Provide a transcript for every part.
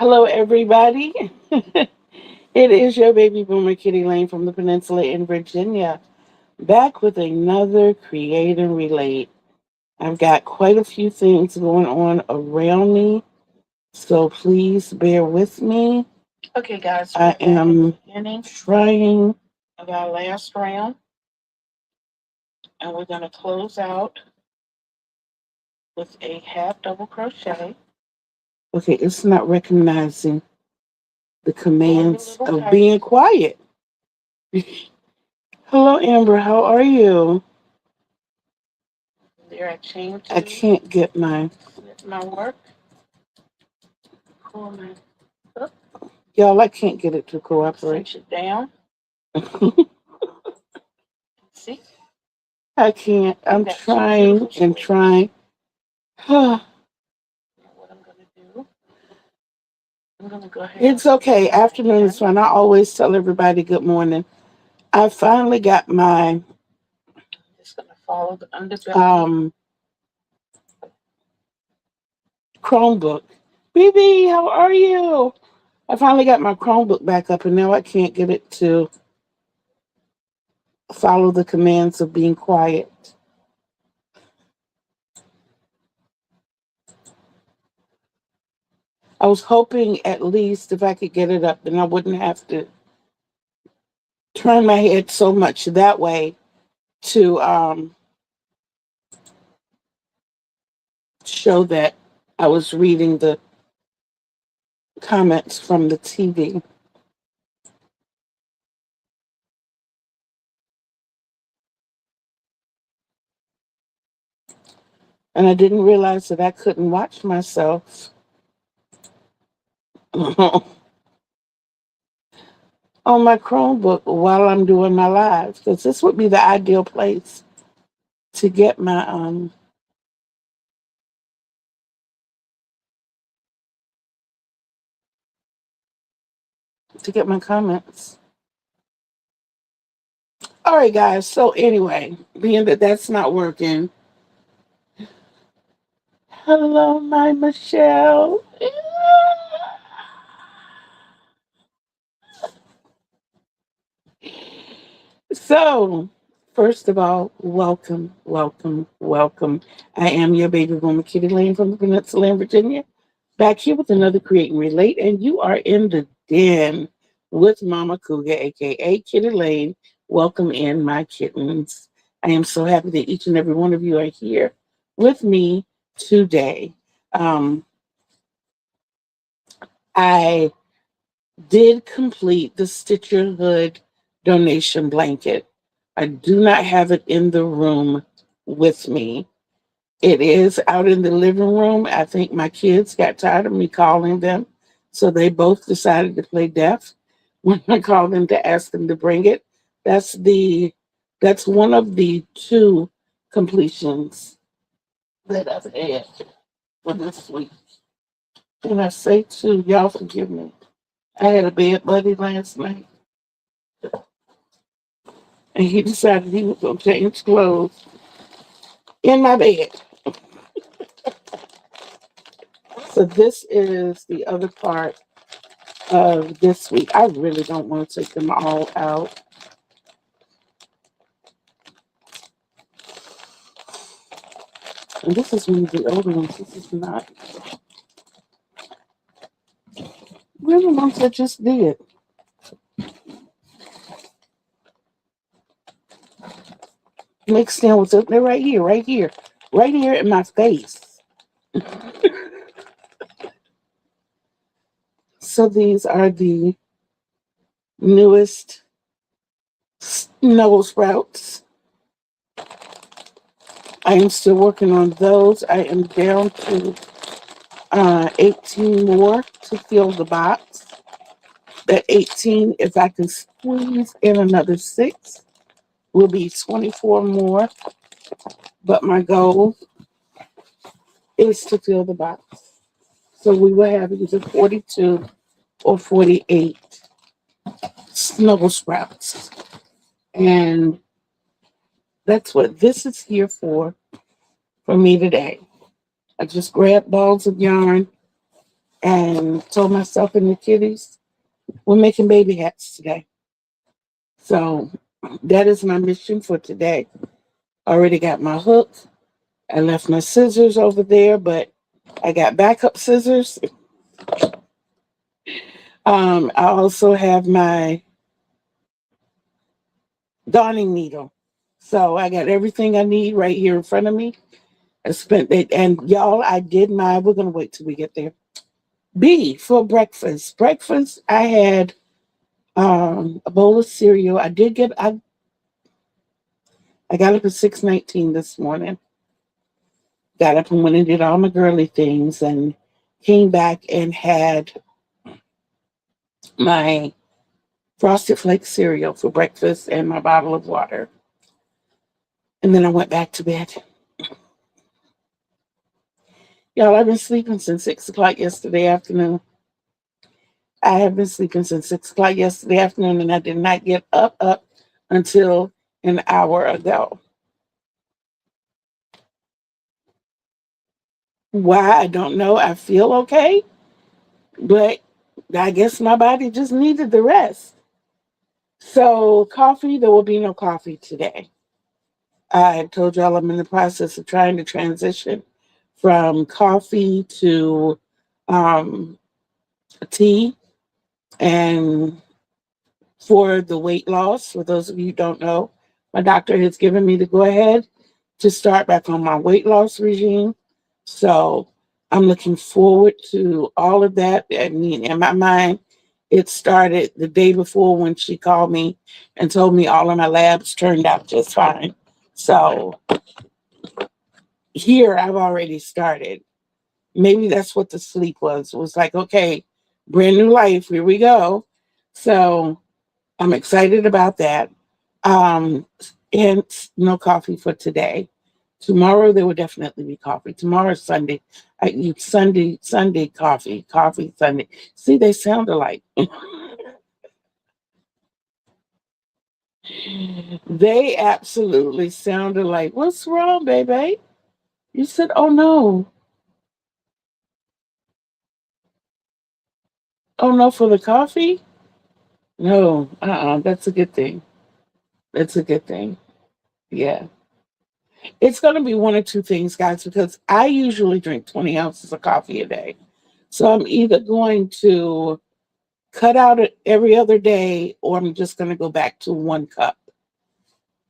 Hello, everybody. It is your baby boomer Kitty Lane from the Peninsula in Virginia, back with another Create and Relate. I've got quite a few things going on around me, so please bear with me. Okay, guys, I we're back at the am beginning trying. of our last round, and we're going to close out with a half double crochet. Okay, it's not recognizing the Pull your commands little of tight. being quiet. Hello, Amber. How are you? There, I chain I two, can't get my. slip my work, pull my hook, Y'all, I can't get it to cooperate. cinch it down. See? I can't. We've I'm got two trying beautiful and squares. trying. Now, what I'm going to do, I'm going to go ahead and It's place okay. my Afternoon is hand. fine. I always tell everybody good morning. I finally got my I'm just going to follow the underbelly. um Chromebook. BB, how are you? I finally got my Chromebook back up and now I can't get it to follow the commands of being quiet. I was hoping at least if I could get it up then I wouldn't have to turn my head so much that way to show that I was reading the comments from the TV. And I didn't realize that I couldn't watch myself on my Chromebook while I'm doing my live. Because this would be the ideal place to get my comments. All right, guys. So anyway, being that that's not working, hello, my Michelle. So, first of all, welcome, welcome, welcome. I am your baby woman, Kitty Lane from the Peninsula in Virginia, back here with another Create and Relate, and you are in the den with Mama Cougar, aka Kitty Lane. Welcome in, my kittens. I am so happy that each and every one of you are here with me today. Um, I did complete the Stitcher Hood donation blanket. I do not have it in the room with me. It is out in the living room. I think my kids got tired of me calling them, so they both decided to play deaf when I called them to ask them to bring it. That's the that's one of the two completions that I've had for this week. And I say two, y'all forgive me. I had a bad buddy last night and he decided he was gonna change clothes in my bed. So this is the other part of this week. I really don't want to take them all out. And this is one of the older ones. This is not. We're the ones I just did. Mixed in with it. They're right here, right here, right here in my face. So these are the newest Snow Sprouts. I am still working on those. I am down to 18 more to fill the box. That 18, if I can squeeze in another six, will be 24 more. But my goal is to fill the box. So we will have either 42 or 48 Snuggle Sprouts. And that's what this is here for me today. I just grabbed balls of yarn and told myself and the kiddies, we're making baby hats today. So that is my mission for today. Already got my hook. I left my scissors over there, but I got backup scissors. I also have my darning needle. So I got everything I need right here in front of me. I spent it, and y'all, I did my, we're going to wait till we get there. B for breakfast. Breakfast, I had a bowl of cereal. I got up at 6:19 this morning. Got up and went and did all my girly things and came back and had my Frosted Flake cereal for breakfast and my bottle of water. And then I went back to bed. Y'all, I've been sleeping since 6 o'clock yesterday afternoon. I have been sleeping since 6 o'clock yesterday afternoon, and I did not get up until an hour ago. Why? I don't know. I feel okay, but I guess my body just needed the rest. So, coffee, there will be no coffee today. I told y'all I'm in the process of trying to transition from coffee to um, tea. And for the weight loss, for those of you who don't know, my doctor has given me the go ahead to start back on my weight loss regime. So I'm looking forward to all of that. I mean, in my mind, it started the day before when she called me and told me all of my labs turned out just fine. So here I've already started. Maybe that's what the sleep was. It was like, okay, brand new life, here we go. So I'm excited about that. Um, and no coffee for today. Tomorrow there will definitely be coffee. Tomorrow is Sunday. I eat Sunday coffee, Sunday. See, they sound alike. They absolutely sound alike. What's wrong, baby? You said, oh no. Oh no, for the coffee? No, that's a good thing. That's a good thing. Yeah. It's going to be one or two things, guys, because I usually drink 20 ounces of coffee a day. So I'm either going to cut out it every other day or I'm just going to go back to 1 cup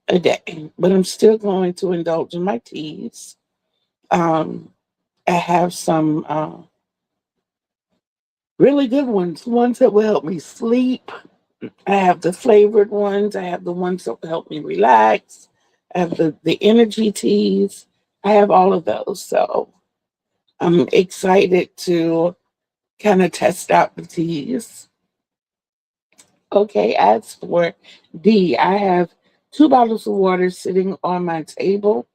a day. But I'm still going to indulge in my teas. Um, I have some really good ones that will help me sleep. I have the flavored ones. I have the ones that will help me relax. I have the energy teas. I have all of those. So I'm excited to kind of test out the teas. Okay, as for D, I have 2 bottles of water sitting on my table.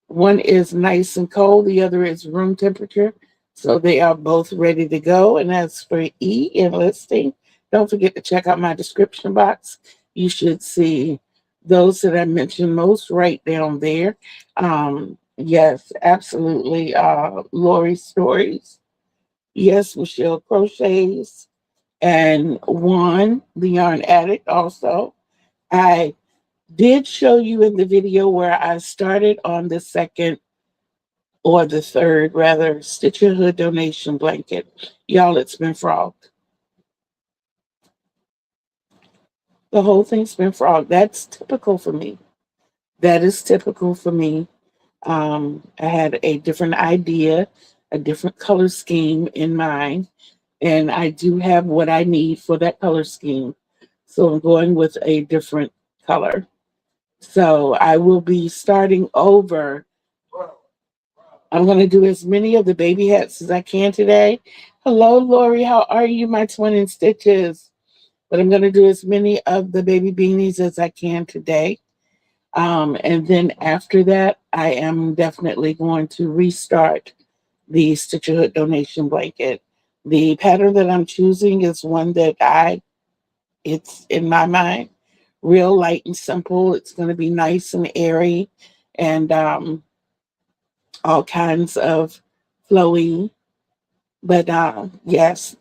One is nice and cold, the other is room temperature. So they are both ready to go. And as for E, enlisting, don't forget to check out my description box. You should see those that I mentioned most right down there. Yes, absolutely. Lori Stories. Yes, Michelle Crochets. And Juan, the Yarn Addict, also. I did show you in the video where I started on the second or the third, rather, Stitch Your Hood donation blanket. Y'all, it's been frogged. The whole thing's been frogged. That's typical for me. That is typical for me. I had a different idea, a different color scheme in mind, and I do have what I need for that color scheme. So I'm going with a different color. So I will be starting over. I'm going to do as many of the baby hats as I can today. Hello, Lori. How are you, my twin in stitches? But I'm going to do as many of the baby beanies as I can today. And then after that, I am definitely going to restart the Stitch Your Hood donation blanket. The pattern that I'm choosing is one that it's in my mind, real light and simple. It's going to be nice and airy and all kinds of flowy But yes,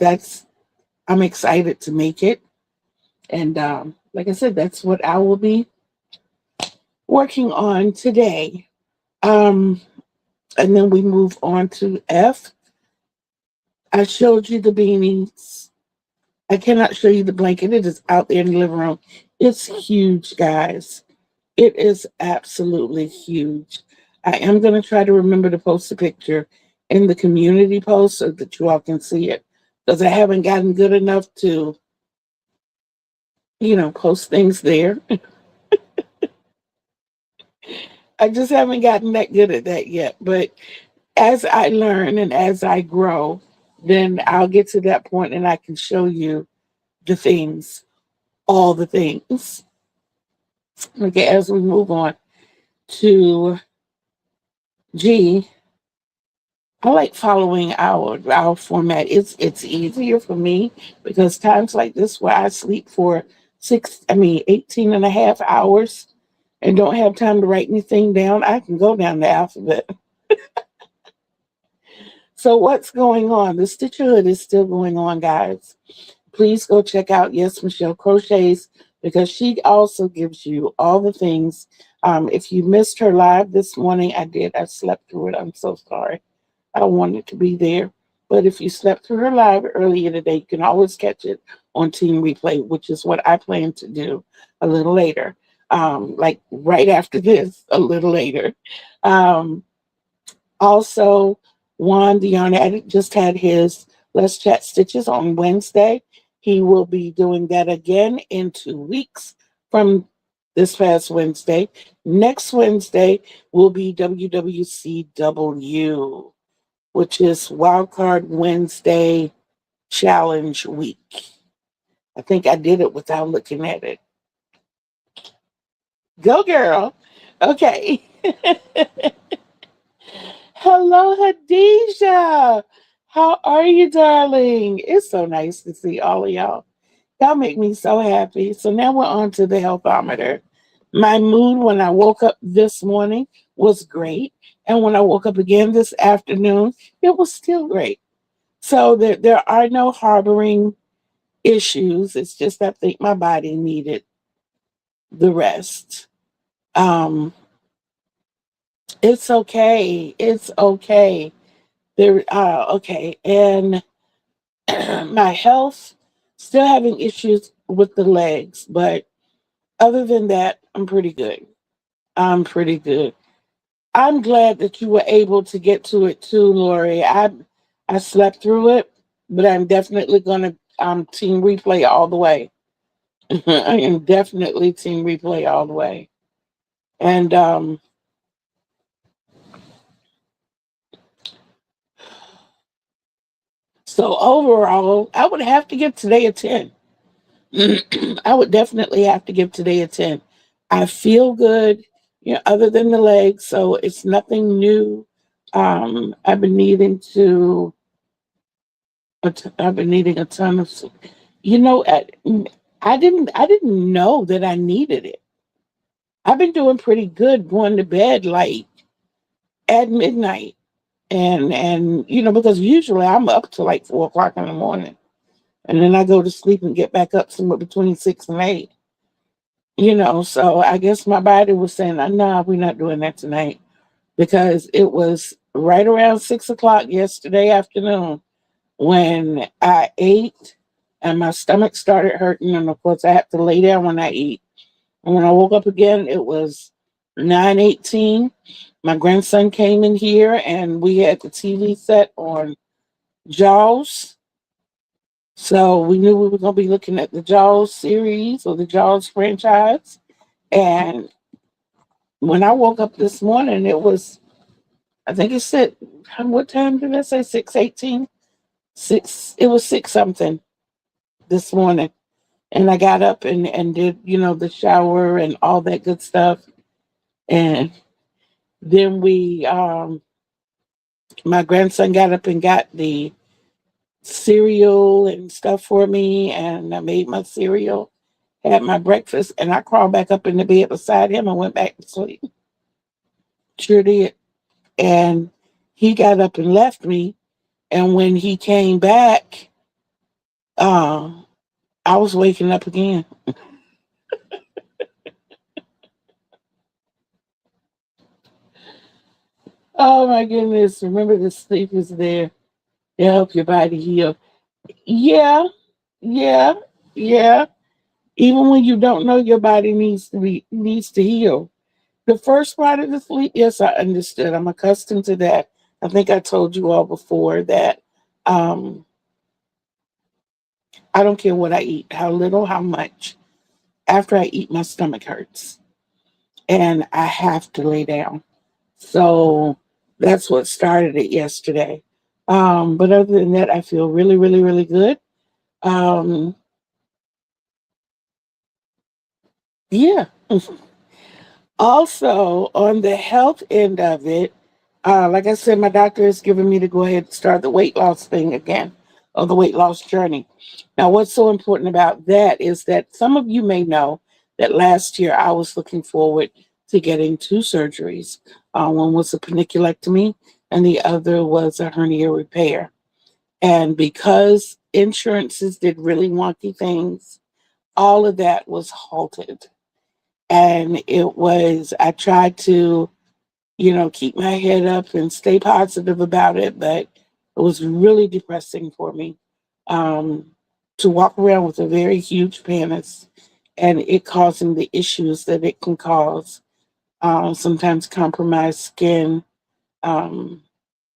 I'm excited to make it. And like I said, that's what I will be working on today. Um, and then we move on to F. I showed you the beanies. I cannot show you the blanket. It is out there in the living room. It's huge, guys. It is absolutely huge. I am going to try to remember to post a picture in the community post so that you all can see it, because I haven't gotten good enough to, post things there. I just haven't gotten that good at that yet. But as I learn and as I grow, then I'll get to that point and I can show you the things, all the things. Okay, as we move on to G, I like following our format. It's easier for me because times like this where I sleep for 18 and a half hours and don't have time to write anything down, I can go down the alphabet. So what's going on? The Stitcherhood is still going on, guys. Please go check out Yes Michelle Crochets because she also gives you all the things. If you missed her live this morning, I did. I slept through it. I'm so sorry. I wanted to be there. But if you slept through her live earlier today, you can always catch it on Team Replay, which is what I plan to do a little later. Like right after this, a little later. Um, Also, Juan Dion just had his Let's Chat Stitches on Wednesday. He will be doing that again in 2 weeks from this past Wednesday. Next Wednesday will be WWCW, which is Wildcard Wednesday Challenge Week. I think I did it without looking at it. Go, girl. Okay. Hello, Hadijah. How are you, darling? It's so nice to see all of y'all. Y'all make me so happy. So now we're on to the healthometer. My mood when I woke up this morning was great. And when I woke up again this afternoon, it was still great. So there are no harboring issues. It's just I think my body needed the rest. Um, it's okay. It's okay. Okay. And my health, still having issues with the legs, but other than that, I'm pretty good. I'm pretty good. I'm glad that you were able to get to it too, Lori. I slept through it, but I'm definitely gonna team replay all the way. I am definitely team replay all the way. And so overall, I would have to give today a 10. I would definitely have to give today a 10. I feel good, other than the legs, so it's nothing new. I've been needing to, I've been needing a ton of, you know, I didn't know that I needed it. I've been doing pretty good going to bed like at midnight, and because usually I'm up to like 4 o'clock in the morning, and then I go to sleep and get back up somewhere between 6 and 8. So I guess my body was saying, nah, we're not doing that tonight because it was right around 6 o'clock yesterday afternoon when I ate and my stomach started hurting. And of course, I have to lay down when I eat. And when I woke up again, it was 9:18. My grandson came in here and we had the TV set on Jaws. So we knew we were going to be looking at the Jaws series or the Jaws franchise. And when I woke up this morning, I think it said, what time did I say? 6:18? It was 6 something this morning. And I got up and did, the shower and all that good stuff. And then my grandson got up and got the cereal and stuff for me. And I made my cereal, had my breakfast, and I crawled back up in the bed beside him and went back to sleep. Sure did. And he got up and left me. And when he came back, uh, I was waking up again. Oh my goodness. Remember, the sleep is there to help your body heal. Yeah, yeah, yeah. Even when you don't know your body needs to heal. The first part of the sleep, yes, I understood. I'm accustomed to that. I think I told you all before that um, I don't care what I eat, how little, how much. After I eat, my stomach hurts and I have to lay down. So that's what started it yesterday. But other than that, I feel really, really, really good. Um, yeah. Also, on the health end of it, like I said, my doctor has given me to go ahead and start the weight loss thing again, or the weight loss journey. Now, what's so important about that is that some of you may know that last year I was looking forward to getting two surgeries. One was a paniculectomy, and the other was a hernia repair. And because insurances did really wonky things, all of that was halted. And I tried to, keep my head up and stay positive about it, but it was really depressing for me to walk around with a very huge penis and it causing the issues that it can cause. Sometimes compromised skin. Um,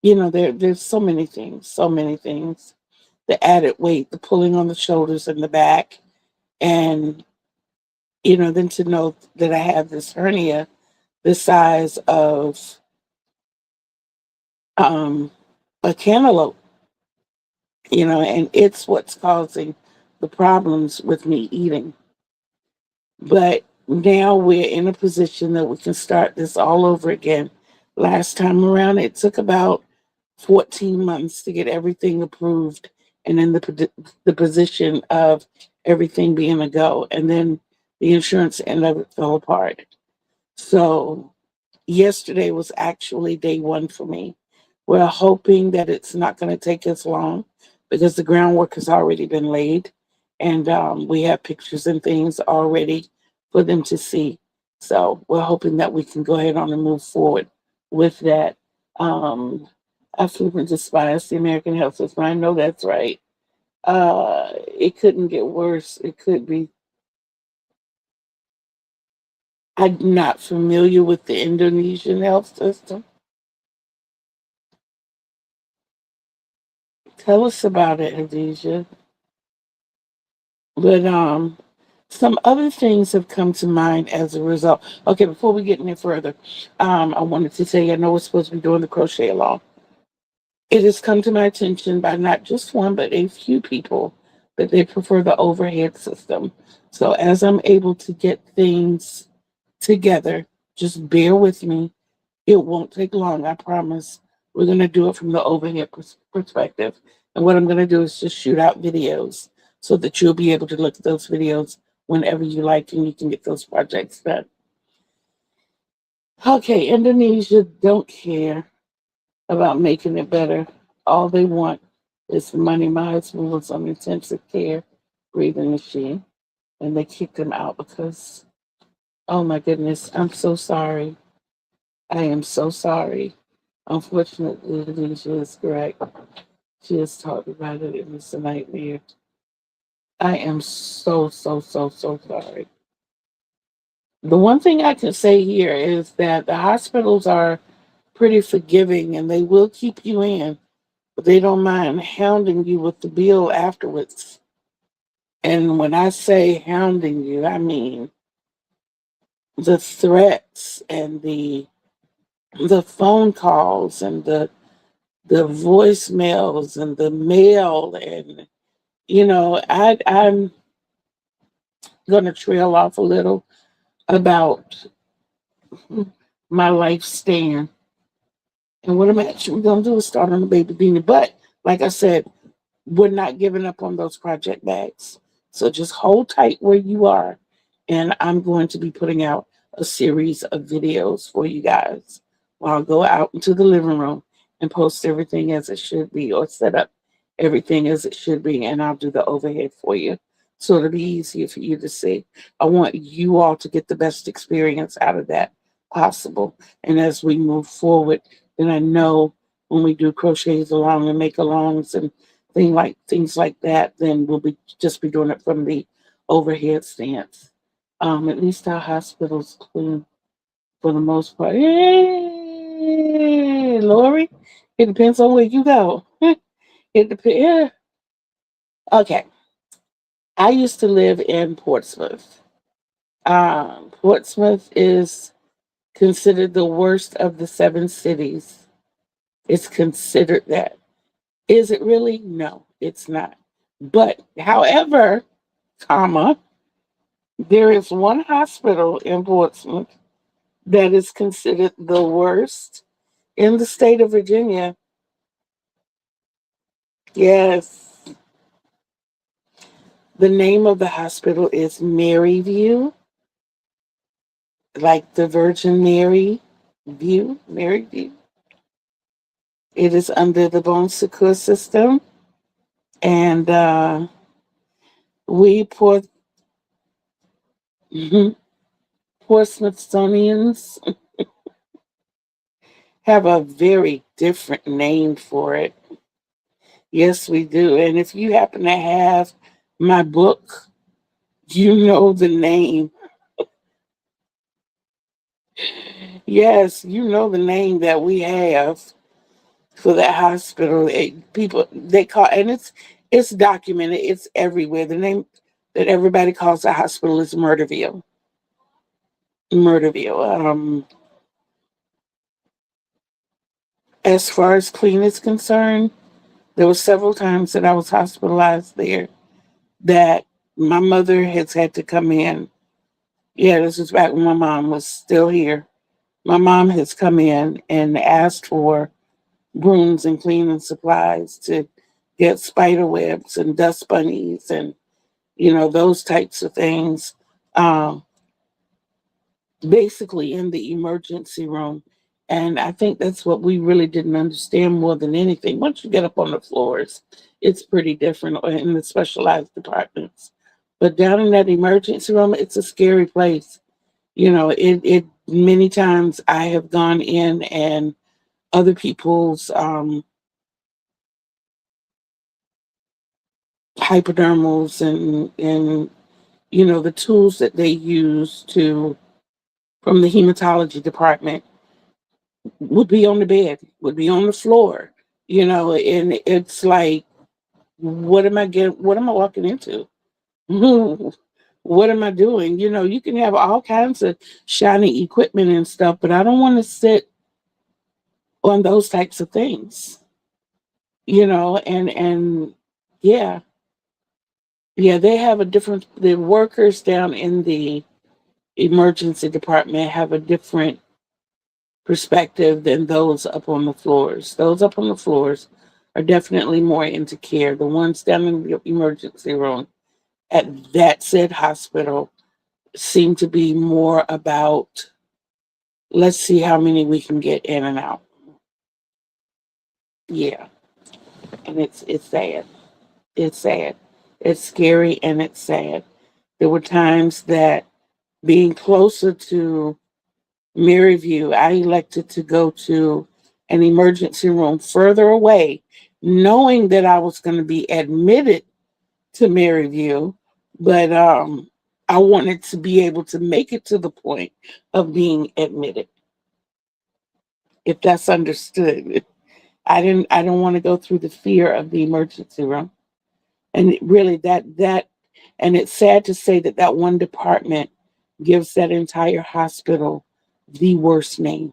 there's so many things, so many things. The added weight, the pulling on the shoulders and the back, and then to know that I have this hernia the size of um, a cantaloupe, and it's what's causing the problems with me eating. But now we're in a position that we can start this all over again. Last time around, it took about 14 months to get everything approved and in the position of everything being a go. And then the insurance end of it fell apart. So yesterday was actually day one for me. We're hoping that it's not going to take as long because the groundwork has already been laid and we have pictures and things already for them to see. So we're hoping that we can go ahead on and move forward with that. Um, I flipping despise the American health system. I know that's right. It couldn't get worse. It could be. I'm not familiar with the Indonesian health system. Tell us about it, Adesha. But some other things have come to mind as a result. Okay, before we get any further, I wanted to say I know we're supposed to be doing the crochet along. It has come to my attention by not just one, but a few people that they prefer the overhead system. So as I'm able to get things together, just bear with me. It won't take long, I promise. We're going to do it from the overhead perspective. And what I'm going to do is just shoot out videos so that you'll be able to look at those videos whenever you like and you can get those projects done. Okay, Indonesia don't care about making it better. All they want is money. My husband was on intensive care breathing machine and they kicked him out because, oh my goodness, I'm so sorry. I am so sorry. Unfortunately, Alicia is correct. She has talked about it. It was a nightmare. I am so, so, so, so sorry. The one thing I can say here is that the hospitals are pretty forgiving and they will keep you in, but they don't mind hounding you with the bill afterwards. And when I say hounding you, I mean the threats and the phone calls and the voicemails and the mail and I'm going to trail off a little about my lifespan and what I'm actually going to do is start on the baby beanie. But like I said, we're not giving up on those project bags. So just hold tight where you are, and I'm going to be putting out a series of videos for you guys. I'll go out into the living room and post everything as it should be, or set up everything as it should be, and I'll do the overhead for you. So it'll be easier for you to see. I want you all to get the best experience out of that possible. And as we move forward, then I know when we do crochets along and make alongs and things like that, then we'll be just be doing it from the overhead stance. At least our hospital's clean for the most part. Hey, Lori, it depends on where you go. It depends. Yeah. Okay. I used to live in Portsmouth. Portsmouth is considered the worst of the seven cities. It's considered that. Is it really? No, it's not. But, however, comma, there is one hospital in Portsmouth that is considered the worst in the state of Virginia. Yes. The name of the hospital is Maryview, like the Virgin Mary View, Maryview. It is under the Bon Secours system. And we Portsmouthsonians have a very different name for it. Yes, we do. And if you happen to have my book, you know the name. Yes, you know the name that we have for that hospital. People they call, and it's documented. It's everywhere. The name that everybody calls the hospital is Murderville. Murderville. As far as clean is concerned, there were several times that I was hospitalized there that my mother has had to come in. Yeah, this is back when my mom was still here. My mom has come in and asked for brooms and cleaning supplies to get spider webs and dust bunnies and those types of things. Um, Basically in the emergency room. And I think that's what we really didn't understand more than anything. Once you get up on the floors, it's pretty different in the specialized departments. But down in that emergency room, it's a scary place. It many times I have gone in and other people's hypodermals and the tools that they use to from the hematology department would be on the bed, would be on the floor, and it's like, what am I walking into? What am I doing? You can have all kinds of shiny equipment and stuff, but I don't want to sit on those types of things, and yeah, yeah, they have a different, the workers down in the emergency department have a different perspective than those up on the floors. Those up on the floors are definitely more into care. The ones down in the emergency room at that said hospital seem to be more about, let's see how many we can get in and out. Yeah. And it's sad. It's sad. It's scary and it's sad. There were times that being closer to Maryview, I elected to go to an emergency room further away, knowing that I was going to be admitted to Maryview, but I wanted to be able to make it to the point of being admitted, if that's understood. I don't want to go through the fear of the emergency room. And really that and it's sad to say that that one department gives that entire hospital the worst name.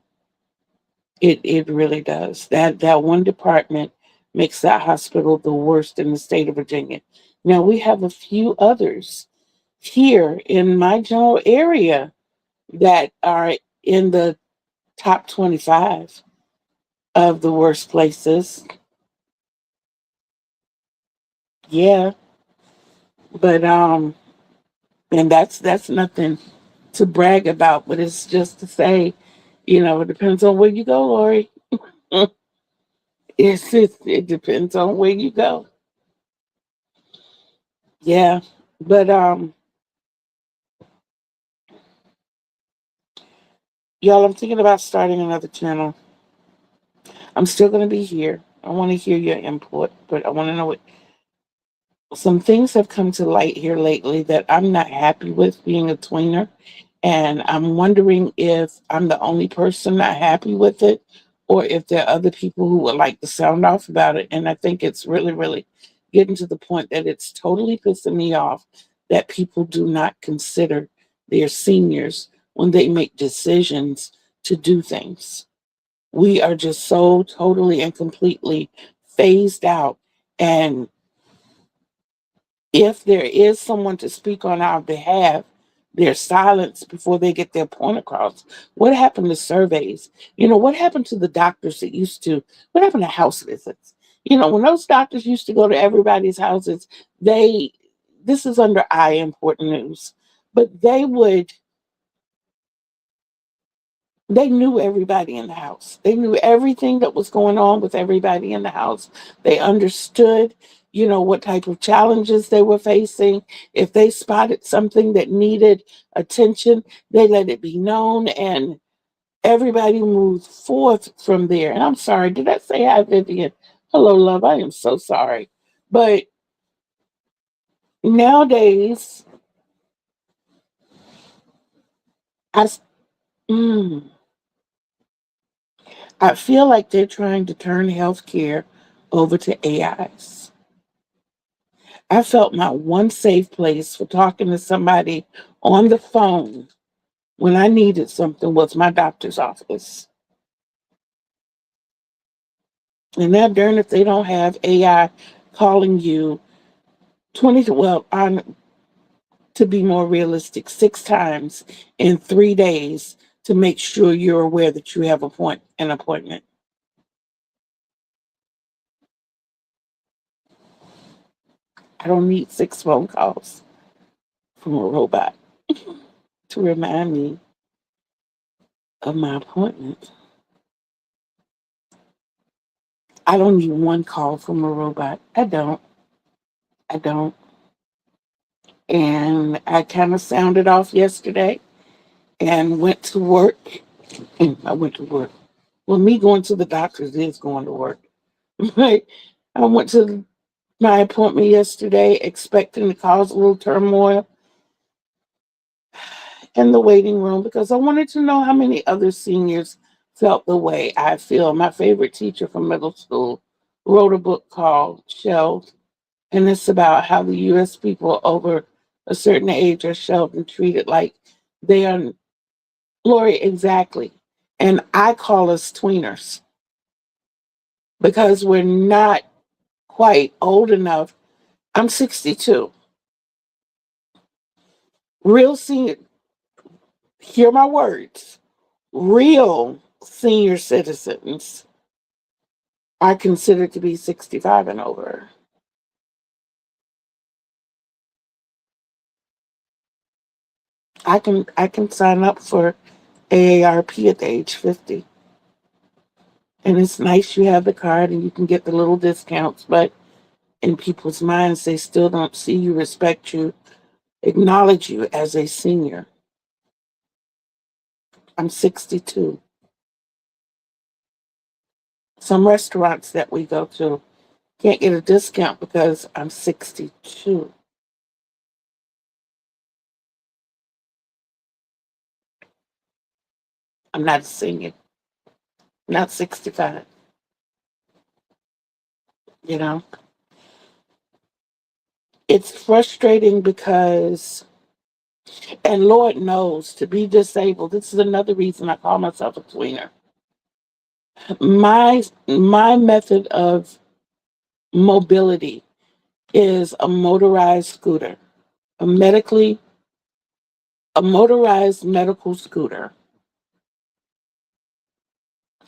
It really does. That one department makes that hospital the worst in the state of Virginia. Now we have a few others here in my general area that are in the top 25 of the worst places. Yeah, but and that's nothing to brag about, but it's just to say, it depends on where you go, Lori. It depends on where you go. Yeah. But y'all, I'm thinking about starting another channel. I'm still gonna be here. I want to hear your input, but I want to know what some things have come to light here lately that I'm not happy with being a tweener. And I'm wondering if I'm the only person not happy with it or if there are other people who would like to sound off about it. And I think it's really, really getting to the point that it's totally pissing me off that people do not consider their seniors when they make decisions to do things. We are just so totally and completely phased out. And if there is someone to speak on our behalf, they're silenced before they get their point across. What happened to surveys? What happened to the doctors that used to, what happened to house visits? When those doctors used to go to everybody's houses, they, this is under I important news, but they knew everybody in the house. They knew everything that was going on with everybody in the house. They understood, what type of challenges they were facing. If they spotted something that needed attention, they let it be known and everybody moved forth from there. And I'm sorry, did I say hi, Vivian? Hello, love. I am so sorry. But nowadays, I, s- mm, I feel like they're trying to turn healthcare over to AIs. I felt my one safe place for talking to somebody on the phone when I needed something was my doctor's office. And now, darn if they don't have AI calling you 20, well, to be more realistic, 6 times in 3 days to make sure you're aware that you have an appointment. I don't need 6 phone calls from a robot to remind me of my appointment. I don't need one call from a robot. I don't. I don't. And I kind of sounded off yesterday and went to work. And I went to work. Well, me going to the doctor's is going to work. Right? I went to my appointment yesterday expecting to cause a little turmoil in the waiting room because I wanted to know how many other seniors felt the way I feel. My favorite teacher from middle school wrote a book called Shelved, and it's about how the U.S. people over a certain age are shelved and treated like they are. Lori, exactly. And I call us tweeners because we're not quite old enough. I'm 62. Real senior, hear my words. Real senior citizens are considered to be 65 and over. I can sign up for AARP at the age 50. And it's nice you have the card and you can get the little discounts, but in people's minds, they still don't see you, respect you, acknowledge you as a senior. I'm 62. Some restaurants that we go to can't get a discount because I'm 62. I'm not a senior, not 65. You know, it's frustrating because, and Lord knows, to be disabled, this is another reason I call myself a tweener. My method of mobility is a motorized scooter, a medically a motorized medical scooter.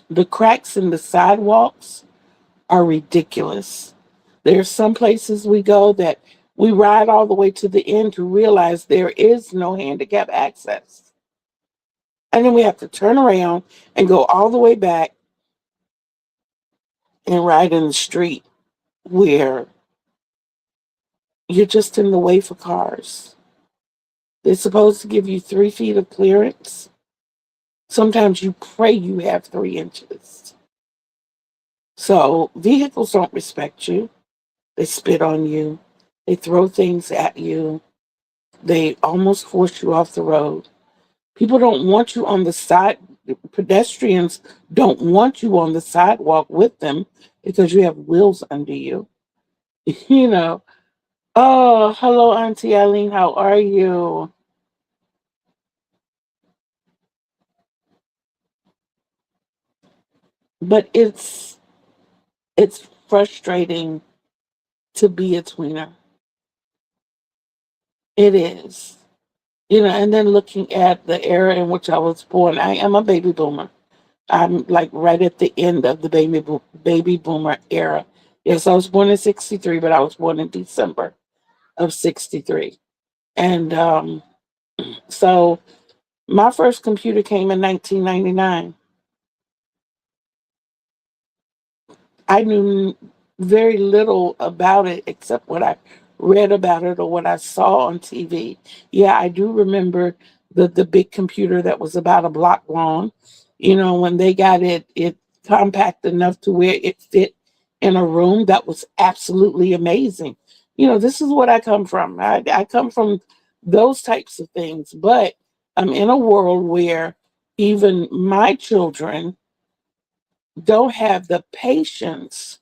The cracks in the sidewalks are ridiculous. There are some places we go that we ride all the way to the end to realize there is no handicap access. And then we have to turn around and go all the way back and ride in the street where you're just in the way for cars. They're supposed to give you 3 feet of clearance. Sometimes you pray you have 3 inches. So vehicles don't respect you. They spit on you. They throw things at you. They almost force you off the road. People don't want you on the side. Pedestrians don't want you on the sidewalk with them because you have wheels under you. You know. Oh, hello, Auntie Eileen. How are you? But it's frustrating to be a tweener. It is. And then looking at the era in which I was born, I am a baby boomer. I'm like right at the end of the baby boomer era. Yes, I was born in '63, but I was born in December of '63. And so my first computer came in 1999. I knew very little about it except what I read about it or what I saw on TV. Yeah, I do remember the big computer that was about a block long. When they got it compact enough to where it fit in a room, that was absolutely amazing. This is what I come from. I come from those types of things, but I'm in a world where even my children don't have the patience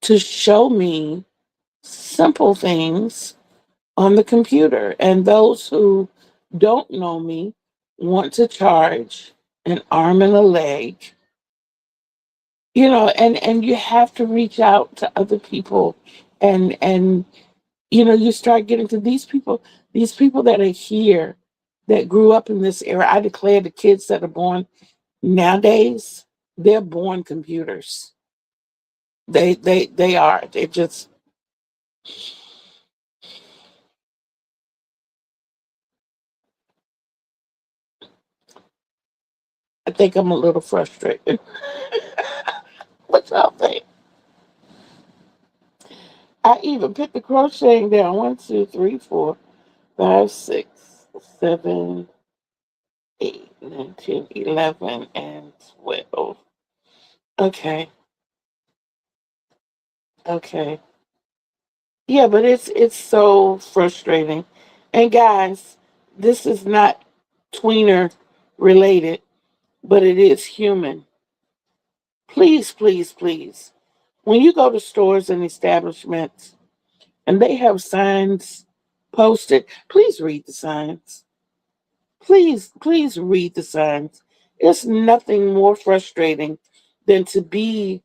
to show me simple things on the computer. And those who don't know me want to charge an arm and a leg, and you have to reach out to other people and you start getting to these people that are here that grew up in this era. I declare the kids that are born nowadays, they're born computers. They are. They just I think I'm a little frustrated. What y'all think? I even put the crocheting down. 1, 2, 3, 4, 5, 6, 7, 8, 9, 10, 11, and 12. Okay. Okay. Yeah, but it's so frustrating. And guys, this is not tweener related, but it is human. Please, please, please. When you go to stores and establishments and they have signs posted, please read the signs. Please, please read the signs. It's nothing more frustrating than to be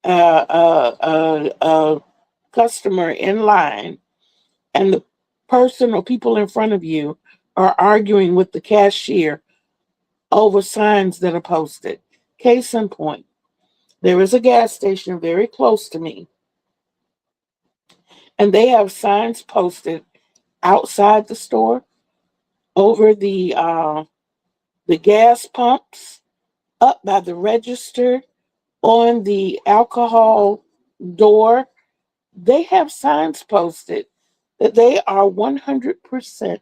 a customer in line and the person or people in front of you are arguing with the cashier over signs that are posted. Case in point, there is a gas station very close to me, and they have signs posted outside the store over the gas pumps, up by the register, on the alcohol door. They have signs posted that they are 100%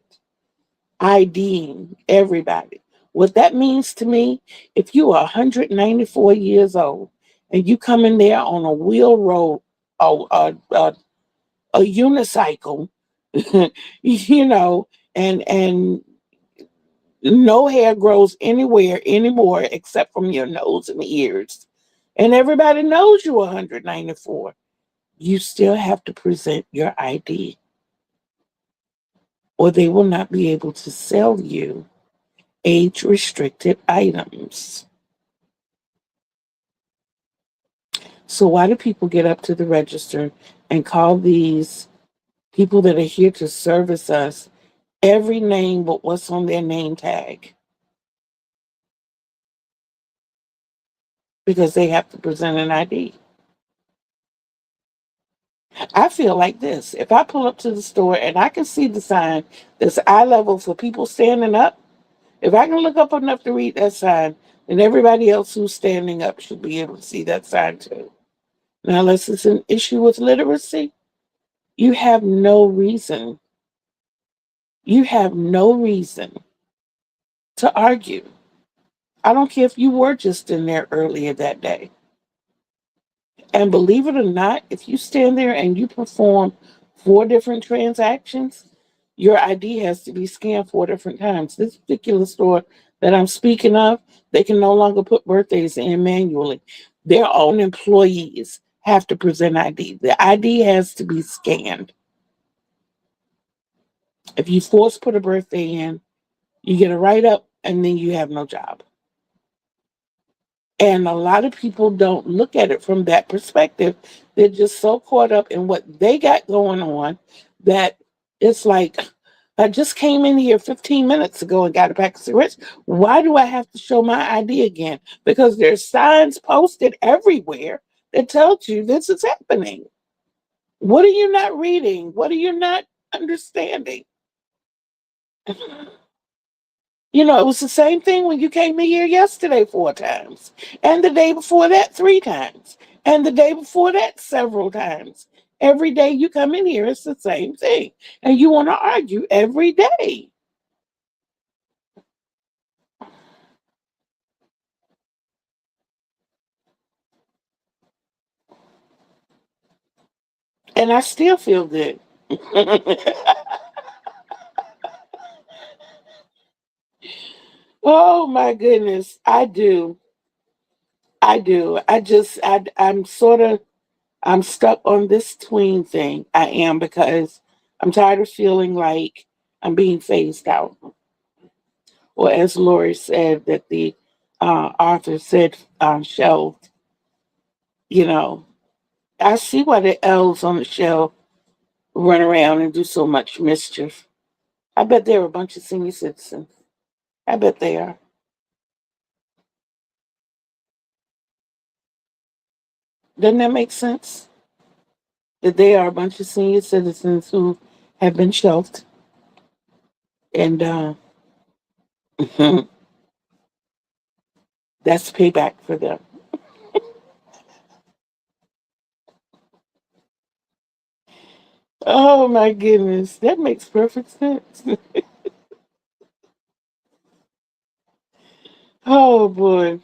IDing everybody. What that means to me, if you are 194 years old and you come in there on a wheel road, a unicycle, you know, and no hair grows anywhere anymore except from your nose and ears, and everybody knows you're 194, you still have to present your ID, or they will not be able to sell you age restricted items. So, why do people get up to the register and call these people that are here to service us every name but what's on their name tag? Because they have to present an ID. I feel like this: if I pull up to the store and I can see the sign that's eye level for people standing up, if I can look up enough to read that sign, then everybody else who's standing up should be able to see that sign too. Now, unless it's an issue with literacy, you have no reason. You have no reason to argue. I don't care if you were just in there earlier that day. And believe it or not, if you stand there and you perform 4 different transactions, your ID has to be scanned 4 different times. This particular store that I'm speaking of, they can no longer put birthdays in manually. Their own employees have to present ID. The ID has to be scanned. If you force put a birthday in, you get a write up and then you have no job. And a lot of people don't look at it from that perspective. They're just so caught up in what they got going on that it's like, I just came in here 15 minutes ago and got a pack of cigarettes. Why do I have to show my ID again? Because there's signs posted everywhere that tells you this is happening. What are you not reading? What are you not understanding? You know, it was the same thing when you came in here yesterday 4 times, and the day before that 3 times, and the day before that several times. Every day you come in here, it's the same thing, and you want to argue every day. And I still feel good. Oh my goodness, I do. I do. I'm sort of, I'm stuck on this tween thing. I am because I'm tired of feeling like I'm being phased out. Or as Lori said, that the author said shelved. You know, I see why the elves on the shelf run around and do so much mischief. I bet they're a bunch of senior citizens. I bet they are. Doesn't that make sense? That they are a bunch of senior citizens who have been shelved, and that's payback for them. Oh my goodness, that makes perfect sense. Oh boy.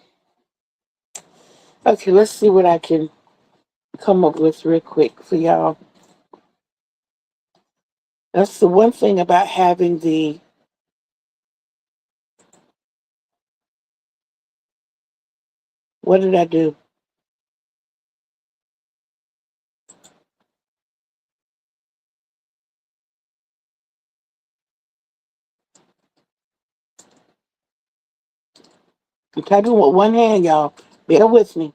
Okay, let's see what I can come up with real quick for y'all. That's the one thing about having the, what did I do? I'm typing with one hand, y'all. Bear with me.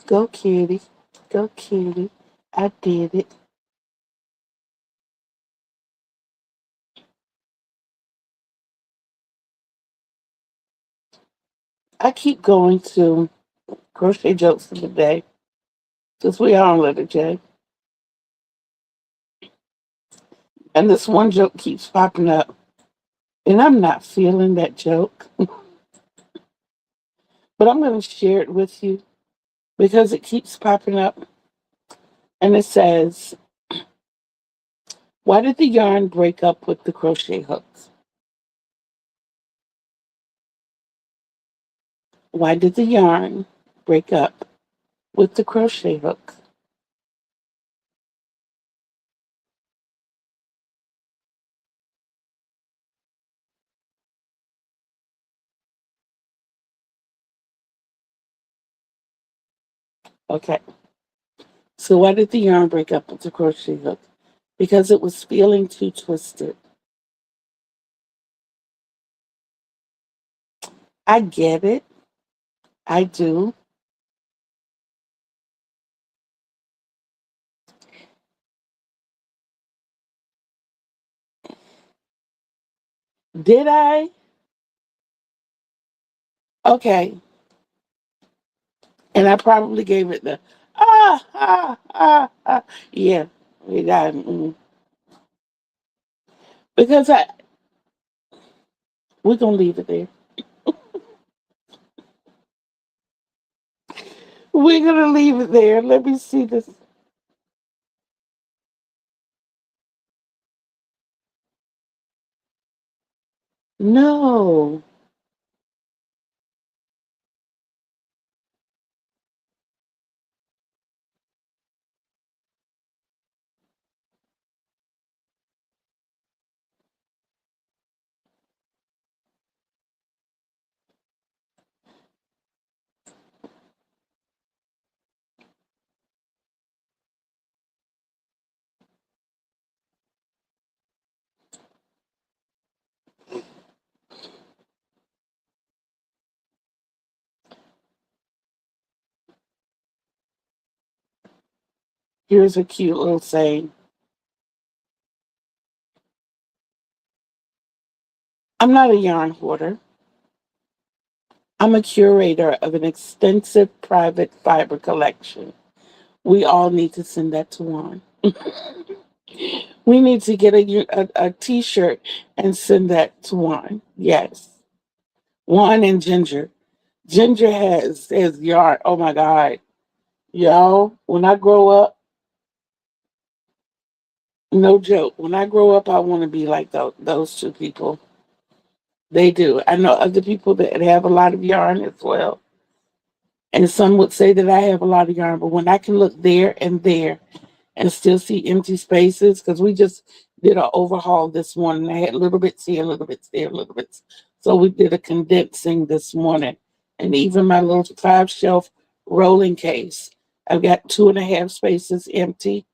Go, kitty. Go, kitty. I did it. I keep going to crochet jokes of the day because we are on letter J. And this one joke keeps popping up. And I'm not feeling that joke, but I'm going to share it with you because it keeps popping up. And it says, why did the yarn break up with the crochet hooks? Why did the yarn break up with the crochet hook? Okay. So why did the yarn break up with the crochet hook? Because it was feeling too twisted. I get it. I do. Did I? Okay. And I probably gave it the ah ah ah ah. Yeah. We got. because we're gonna leave it there. We're gonna leave it there. Let me see this. No. Here's a cute little saying. I'm not a yarn hoarder. I'm a curator of an extensive private fiber collection. We all need to send that to Juan. We need to get a t-shirt and send that to Juan. Yes. Juan and Ginger. Ginger has yarn. Oh my God. Y'all, when I grow up, no joke, when I grow up, I want to be like those two people. They do. I know other people that have a lot of yarn as well. And some would say that I have a lot of yarn, but when I can look there and there and still see empty spaces, because we just did an overhaul this morning. I had little bits here, little bits there, little bits. So we did a condensing this morning. And even my little 5 shelf rolling case, I've got 2.5 spaces empty.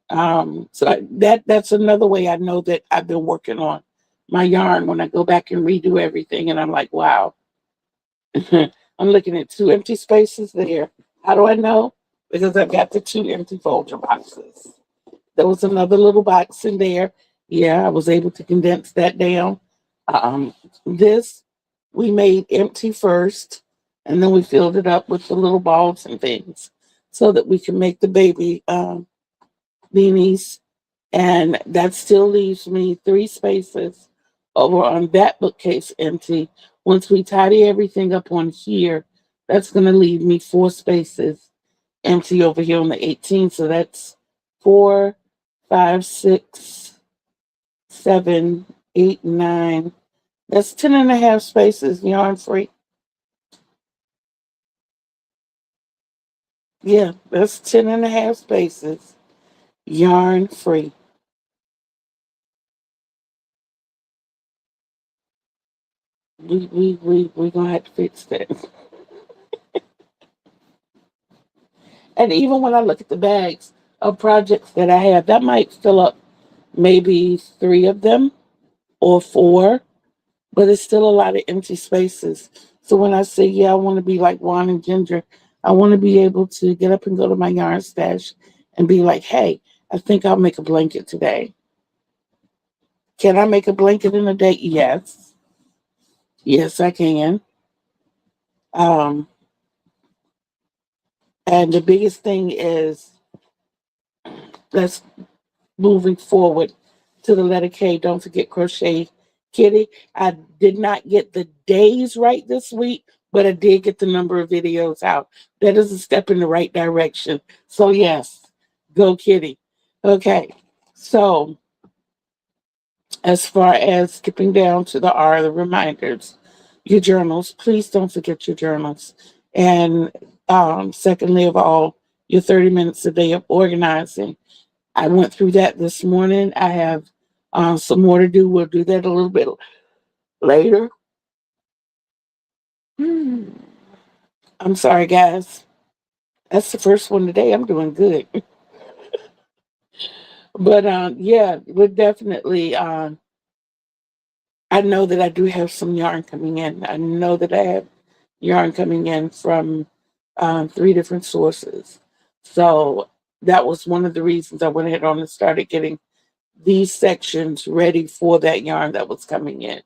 That's another way I know that I've been working on my yarn when I go back and redo everything. And I'm like, wow, I'm looking at 2 empty spaces there. How do I know? Because I've got the 2 empty folder boxes. There was another little box in there. Yeah, I was able to condense that down. This we made empty first, and then we filled it up with the little balls and things so that we can make the baby beanies. And that still leaves me 3 spaces over on that bookcase empty. Once we tidy everything up on here, that's going to leave me 4 spaces empty over here on the 18th. So that's 4, 5, 6, 7, 8, 9. That's 10.5 spaces yarn free. Yeah, that's 10.5 spaces yarn free. We gonna have to fix that. And even when I look at the bags of projects that I have, that might fill up maybe 3 of them or 4, but it's still a lot of empty spaces. So when I say, yeah, I want to be like Juan and Ginger, I want to be able to get up and go to my yarn stash and be like, hey, I think I'll make a blanket today. Can I make a blanket in a day? Yes. Yes, I can. Um, and the biggest thing is let's moving forward to the letter K. Don't forget Crochet Kitty. I did not get the days right this week, but I did get the number of videos out. That is a step in the right direction. So, yes, go Kitty. Okay, so as far as skipping down to the R, the reminders, your journals, please don't forget your journals. And secondly of all, your 30 minutes a day of organizing. I went through that this morning. I have some more to do. We'll do that a little bit later. Hmm. I'm sorry, guys. That's the first one today. I'm doing good. But yeah, we're definitely, I know that I do have some yarn coming in. I know that I have yarn coming in from 3 different sources. So that was one of the reasons I went ahead on and started getting these sections ready for that yarn that was coming in.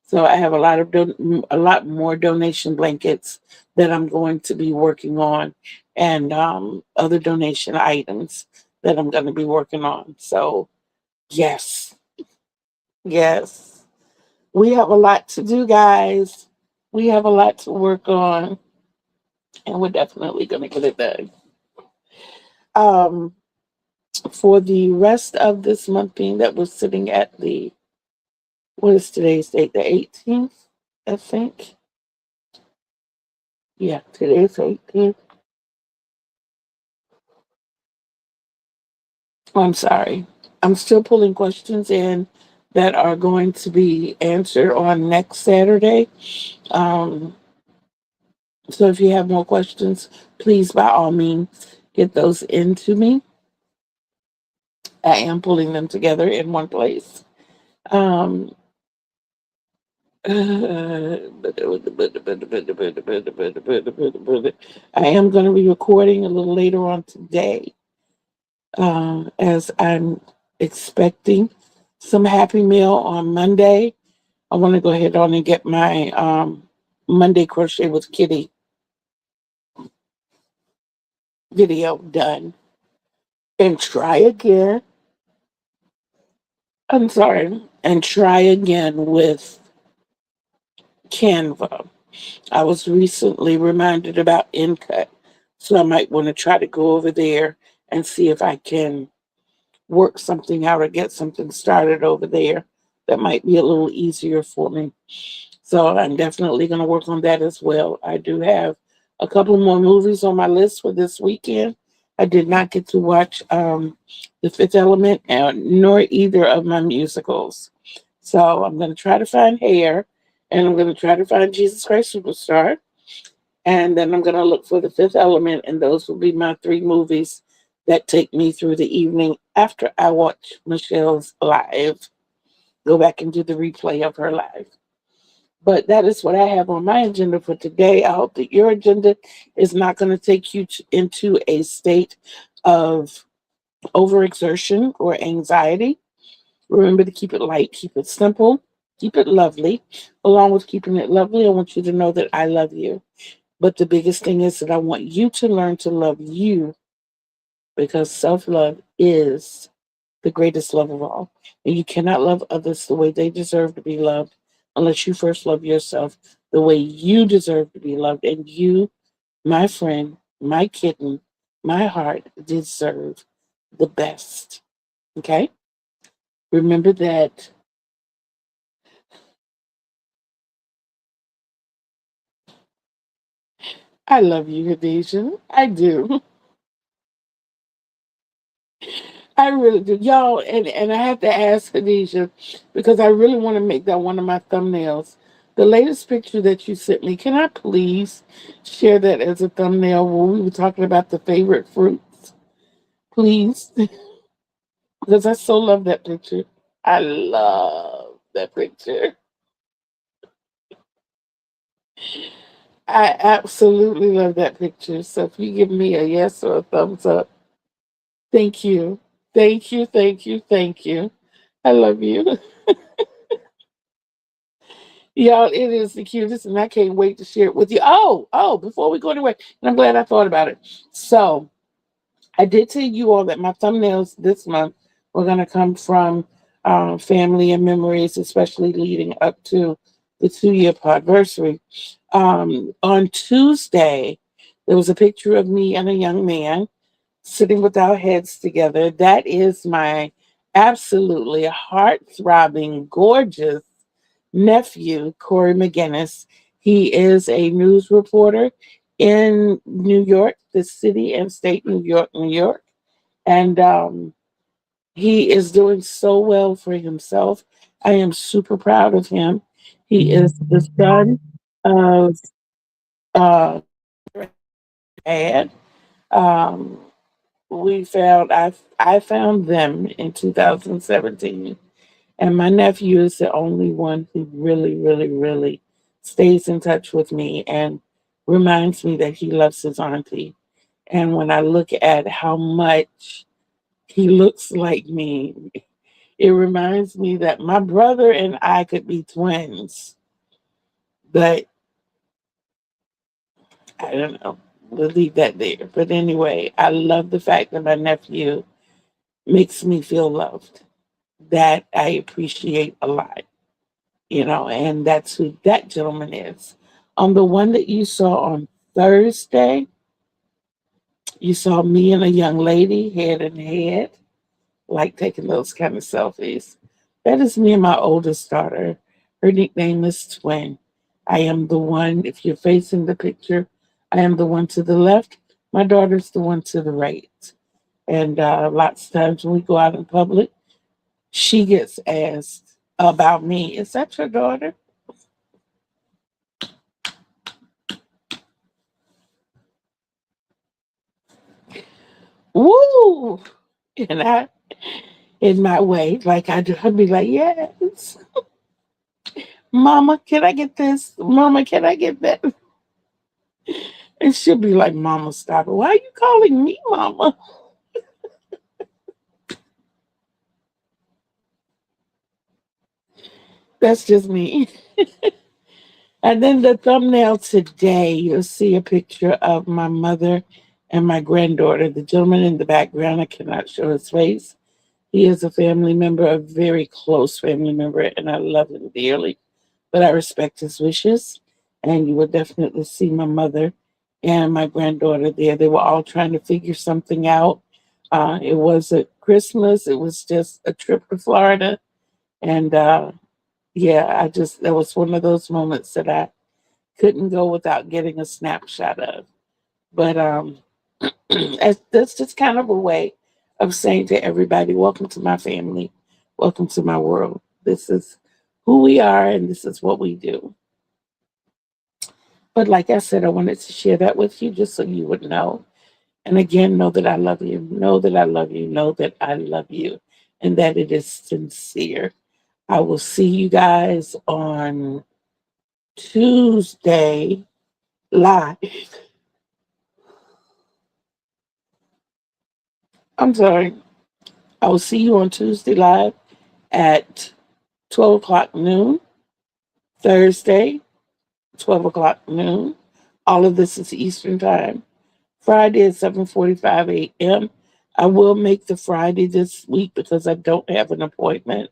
So I have a lot more donation blankets that I'm going to be working on, and other donation items that I'm going to be working on. So yes, Yes. We have a lot to do, guys. We have a lot to work on, and we're definitely going to get it done. Um, for the rest of this month, being that we're sitting at the, what is today's date? The 18th, I think. Yeah, today's 18th. I'm sorry. I'm still pulling questions in that are going to be answered on next Saturday. Um, so if you have more questions, please, by all means, get those into me. I am pulling them together in one place. Um, I am going to be recording a little later on today, as I'm expecting some Happy Meal on Monday. I want to go ahead on and get my Monday Crochet with Kitty video done and try again. I'm sorry, and try again with Canva. I was recently reminded about InCut, so I might want to try to go over there and see if I can work something out or get something started over there that might be a little easier for me. So I'm definitely going to work on that as well. I do have a couple more movies on my list for this weekend. I did not get to watch The Fifth Element, nor either of my musicals. So I'm going to try to find Hair, and I'm going to try to find Jesus Christ Superstar, and then I'm going to look for The Fifth Element, and those will be my three movies that take me through the evening after I watch Michelle's live. Go back and do the replay of her live. But that is what I have on my agenda for today. I hope that your agenda is not going to take you into a state of overexertion or anxiety. Remember to keep it light, keep it simple, keep it lovely. Along with keeping it lovely, I want you to know that I love you. But the biggest thing is that I want you to learn to love you, because self love is the greatest love of all. And you cannot love others the way they deserve to be loved unless you first love yourself the way you deserve to be loved. And you, my friend, my kitten, my heart, deserve the best. Okay? Remember that I love you, Khadijah. I do. I really do. Y'all, and I have to ask Khadijah, because I really want to make that one of my thumbnails. The latest picture that you sent me, can I please share that as a thumbnail when we were talking about the favorite fruits? Please. Because I so love that picture. I love that picture. I absolutely love that picture. So if you give me a yes or a thumbs up, thank you. Thank you, thank you, thank you. I love you. Y'all, it is the cutest, and I can't wait to share it with you. Before we go anywhere, and I'm glad I thought about it. So, I did tell you all that my thumbnails this month were going to come from family and memories, especially leading up to the 2 year anniversary. On Tuesday, there was a picture of me and a young man sitting with our heads together. That is my absolutely heart throbbing, gorgeous nephew, Corey McGinnis. He is a news reporter in New York, the city and state, New York, New York. And he is doing so well for himself. I am super proud of him. He is the son of uh, dad. Um, I found them in 2017. And my nephew is the only one who really, really, really stays in touch with me and reminds me that he loves his auntie. And when I look at how much he looks like me, it reminds me that my brother and I could be twins. But I don't know. We'll leave that there. But anyway, I love the fact that my nephew makes me feel loved. that I appreciate a lot, and that's who that gentleman is. On the one that you saw on Thursday, you saw me and a young lady head in head, like taking those kind of selfies. That is me and my oldest daughter. Her nickname is Twin. I am the one, if you're facing the picture, I am the one to the left. My daughter's the one to the right. And lots of times when we go out in public, she gets asked about me. Is that your daughter? Woo! And I, in my way, like I do, I'd be like, yes. Mama, can I get this? Mama, can I get that? And she'll be like, Mama, stop it. Why are you calling me Mama? That's just me. And then the thumbnail today, you'll see a picture of my mother and my granddaughter. The gentleman in the background, I cannot show his face. He is a family member, a very close family member, and I love him dearly. But I respect his wishes. And you will definitely see my mother and my granddaughter there. They were all trying to figure something out. It wasn't Christmas, it was just a trip to Florida. And yeah, that was one of those moments that I couldn't go without getting a snapshot of. But that's just kind of a way of saying to everybody, welcome to my family, welcome to my world. This is who we are, and this is what we do. But like I said, I wanted to share that with you just so you would know. And again, know that I love you. Know that I love you. Know that I love you. And that it is sincere. I will see you guys on Tuesday live. I'm sorry. I will see you on Tuesday live at 12 o'clock noon. Thursday, 12 o'clock noon. All of this is Eastern Time. Friday at 7:45 a.m. I will make the Friday this week because I don't have an appointment.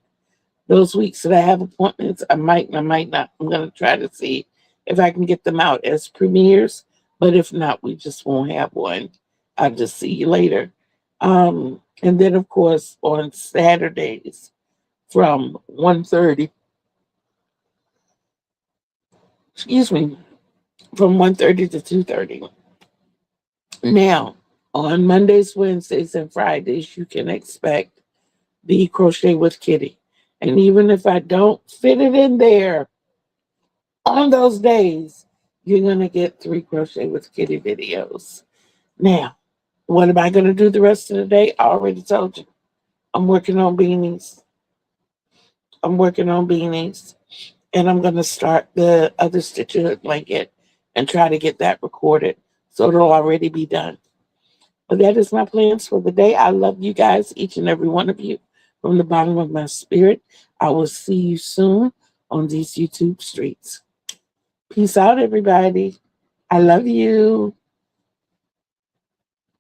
Those weeks that I have appointments, I might and I might not. I'm going to try to see if I can get them out as premieres. But if not, we just won't have one. I'll just see you later. And then, of course, on Saturdays from 1:30, excuse me, from 1:30 to 2:30. Now, on Mondays, Wednesdays, and Fridays, you can expect the Crochet with Kitty. And even if I don't fit it in there on those days, you're going to get 3 Crochet with Kitty videos. Now, what am I going to do the rest of the day? I already told you. I'm working on beanies. And I'm going to start the other Stitcher Hood blanket and try to get that recorded so it'll already be done. But that is my plans for the day. I love you guys, each and every one of you, from the bottom of my spirit. I will see you soon on these YouTube streets. Peace out, everybody. I love you.